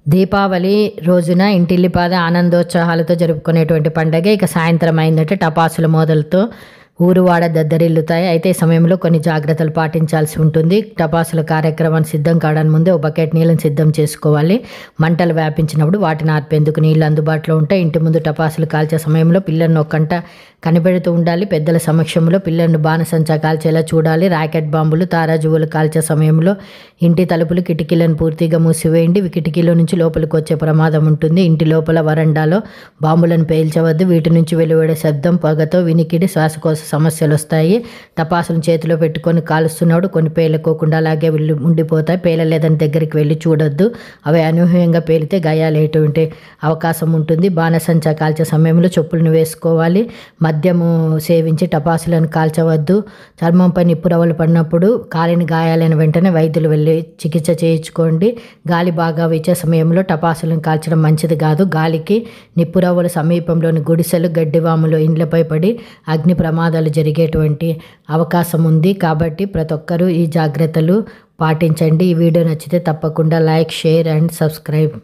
దీపావళి రోజున ఇంటిల్లిపాద ఆనందోత్సాహాలతో జరుపుకునేటువంటి పండగ. ఇక సాయంత్రం అయిందంటే టపాసుల మోతలతో ఊరువాడ దద్దరిల్లుతాయి. అయితే ఈ సమయంలో కొన్ని జాగ్రత్తలు పాటించాల్సి ఉంటుంది. టపాసుల కార్యక్రమాన్ని సిద్ధం కావడానికి ముందే ఒక బకెట్ నీళ్ళని సిద్ధం చేసుకోవాలి. మంటలు వ్యాపించినప్పుడు వాటిని ఆర్పేందుకు నీళ్ళు అందుబాటులో ఉంటాయి. ఇంటి ముందు టపాసులు కాల్చే సమయంలో పిల్లలను ఒక్కంట కనిపెడుతూ ఉండాలి. పెద్దల సమక్షంలో పిల్లలను బాణసంచా కాల్చేలా చూడాలి. రాకెట్ బాంబులు, తారాజువ్వులు కాల్చే సమయంలో ఇంటి తలుపులు, కిటికీలను పూర్తిగా మూసివేయండి. కిటికీలో నుంచి లోపలికి వచ్చే ప్రమాదం ఉంటుంది. ఇంటి లోపల వరండాలో బాంబులను పేల్చవద్దు. వీటి నుంచి వెలువడే శబ్దం, పొగతో వినికిడి, శ్వాసకోశ సమస్యలు వస్తాయి. టపాసులను చేతిలో పెట్టుకొని కాలుస్తున్నప్పుడు కొన్ని పేలుకోకుండా అలాగే ఉండిపోతాయి. పేలలేదని దగ్గరికి వెళ్ళి చూడొద్దు. అవి అనూహ్యంగా పేలితే గాయాలయ్యేటువంటి అవకాశం ఉంటుంది. బాణసంచా కాల్చే సమయంలో చెప్పులను వేసుకోవాలి. మద్యము సేవించి టపాసులను కాల్చవద్దు. చర్మంపై నిప్పురవ్వలు పడినప్పుడు కాలిన గాయాలైన వెంటనే వైద్యులు వెళ్ళి చికిత్స చేయించుకోండి. గాలి బాగా వీచే సమయంలో టపాసులను కాల్చడం మంచిది కాదు. గాలికి నిప్పురవ్వల సమీపంలోని గుడిసెలు, గడ్డివాములు ఇండ్లపై పడి అగ్ని ప్రమాదాలు జరిగేటువంటి అవకాశం ఉంది. కాబట్టి ప్రతి ఒక్కరూ ఈ జాగ్రత్తలు పాటించండి. ఈ వీడియో నచ్చితే తప్పకుండా లైక్, షేర్ అండ్ సబ్స్క్రైబ్.